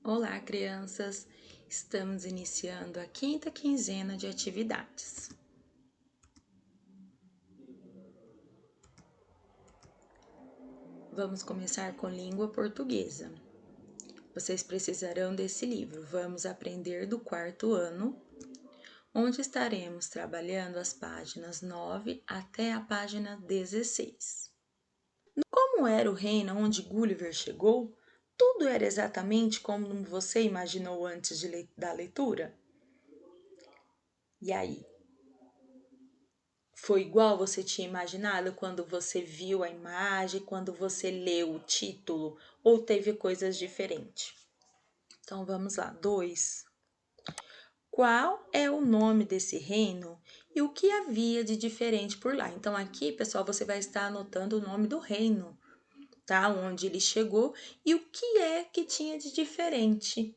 Olá, crianças! Estamos iniciando a quinta quinzena de atividades. Vamos começar com língua portuguesa. Vocês precisarão desse livro. Vamos aprender do quarto ano, onde estaremos trabalhando as páginas 9 até a página 16. Como era o reino onde Gulliver chegou? Tudo era exatamente como você imaginou antes da leitura? E aí? Foi igual você tinha imaginado quando você viu a imagem, quando você leu o título, ou teve coisas diferentes? Então vamos lá. 2. Qual é o nome desse reino e o que havia de diferente por lá? Então aqui, pessoal, você vai estar anotando o nome do reino, tá? Onde ele chegou e o que é que tinha de diferente,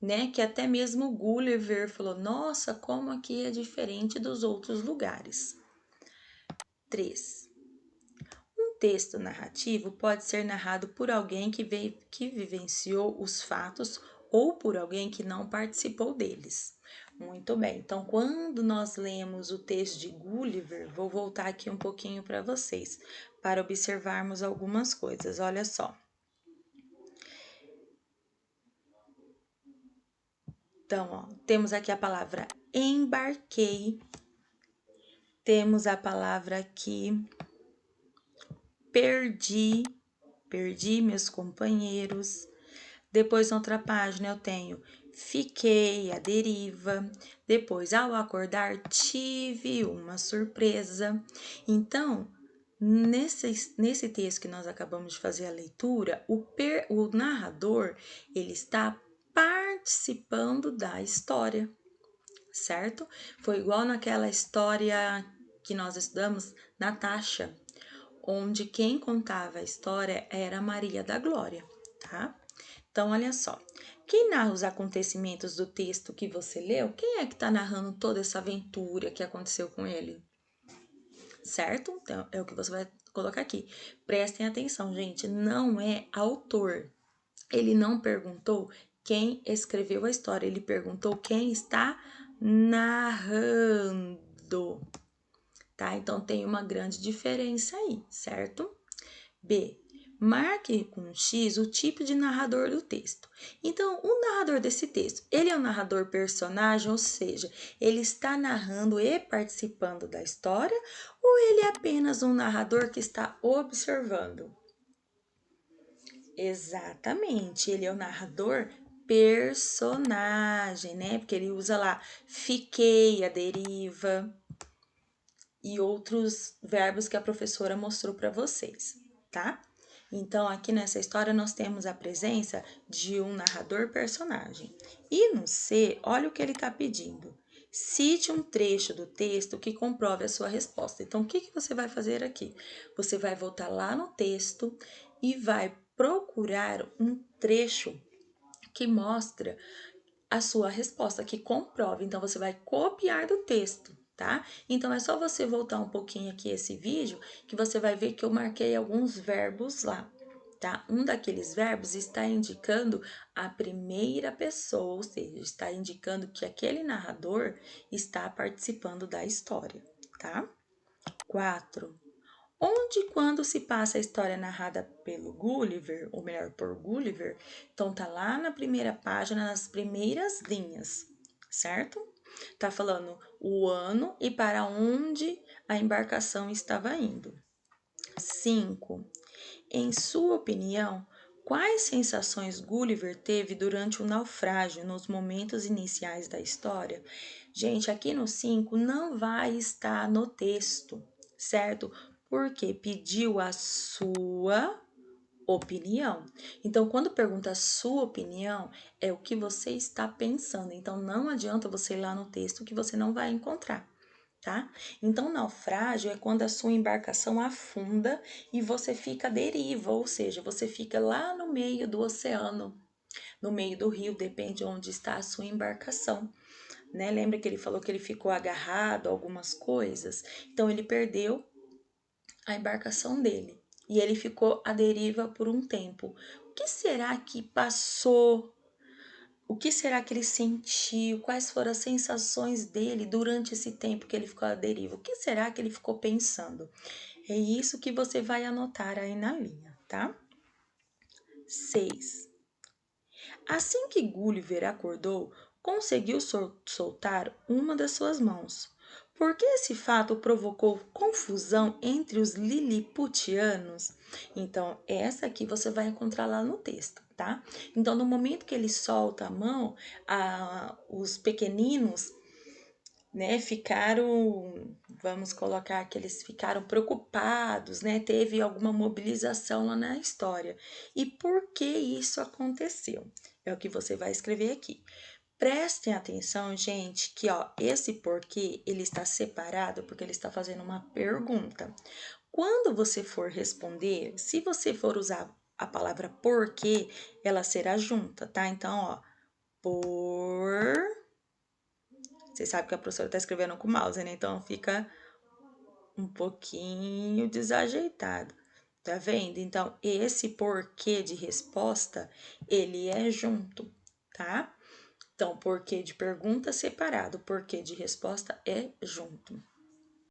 né? Que até mesmo Gulliver falou: "Nossa, como aqui é diferente dos outros lugares." 3. Um texto narrativo pode ser narrado por alguém que vivenciou os fatos ou por alguém que não participou deles. Muito bem, então quando nós lemos o texto de Gulliver, vou voltar aqui um pouquinho para vocês, para observarmos algumas coisas. Olha só. Então, ó, temos aqui a palavra embarquei, temos a palavra aqui perdi meus companheiros. Depois, na outra página, eu tenho fiquei à deriva. Depois, ao acordar, tive uma surpresa. Então, nesse texto que nós acabamos de fazer a leitura, o narrador, ele está participando da história, certo? Foi igual naquela história que nós estudamos, Natasha, onde quem contava a história era Maria da Glória, tá? Então, olha só. Quem narra os acontecimentos do texto que você leu, quem é que está narrando toda essa aventura que aconteceu com ele? Certo? Então, é o que você vai colocar aqui. Prestem atenção, gente. Não é autor. Ele não perguntou quem escreveu a história. Ele perguntou quem está narrando. Tá? Então, tem uma grande diferença aí, certo? B. Marque com X o tipo de narrador do texto. Então, o narrador desse texto, ele é um narrador personagem, ou seja, ele está narrando e participando da história, ou ele é apenas um narrador que está observando? Exatamente, ele é o narrador personagem, né? Porque ele usa lá fiquei, a deriva e outros verbos que a professora mostrou para vocês, tá? Então, aqui nessa história, nós temos a presença de um narrador personagem. E no C, olha o que ele está pedindo. Cite um trecho do texto que comprove a sua resposta. Então, o que você vai fazer aqui? Você vai voltar lá no texto e vai procurar um trecho que mostra a sua resposta, que comprove. Então, você vai copiar do texto, tá? Então, é só você voltar um pouquinho aqui esse vídeo que você vai ver que eu marquei alguns verbos lá, tá? Um daqueles verbos está indicando a primeira pessoa, ou seja, está indicando que aquele narrador está participando da história, tá? 4. Onde e quando se passa a história narrada pelo Gulliver, ou melhor, por Gulliver, então tá lá na primeira página, nas primeiras linhas, certo? Tá falando o ano e para onde a embarcação estava indo. 5. Em sua opinião, quais sensações Gulliver teve durante o naufrágio nos momentos iniciais da história? Gente, aqui no 5 não vai estar no texto, certo? Porque pediu a sua opinião. Então, quando pergunta a sua opinião, é o que você está pensando. Então, não adianta você ir lá no texto que você não vai encontrar, tá? Então, naufrágio é quando a sua embarcação afunda e você fica à deriva, ou seja, você fica lá no meio do oceano, no meio do rio, depende de onde está a sua embarcação, né? Lembra que ele falou que ele ficou agarrado a algumas coisas? Então, ele perdeu a embarcação dele e ele ficou à deriva por um tempo. O que será que passou O que será que ele sentiu? Quais foram as sensações dele durante esse tempo que ele ficou à deriva? O que será que ele ficou pensando? É isso que você vai anotar aí na linha, tá? 6. Assim que Gulliver acordou, conseguiu soltar uma das suas mãos. Porque esse fato provocou confusão entre os liliputianos? Então, essa aqui você vai encontrar lá no texto, tá? Então, no momento que ele solta a mão, os pequeninos, né, ficaram, vamos colocar que eles ficaram preocupados, né? Teve alguma mobilização lá na história. E por que isso aconteceu? É o que você vai escrever aqui. Prestem atenção, gente, que ó, esse porquê ele está separado porque ele está fazendo uma pergunta. Quando você for responder, se você for usar a palavra porquê, ela será junta, tá? Então, ó, por. Você sabe que a professora está escrevendo com mouse, né? Então fica um pouquinho desajeitado. Tá vendo? Então, esse porquê de resposta, ele é junto, tá? Então, porquê de pergunta separado, porquê de resposta é junto.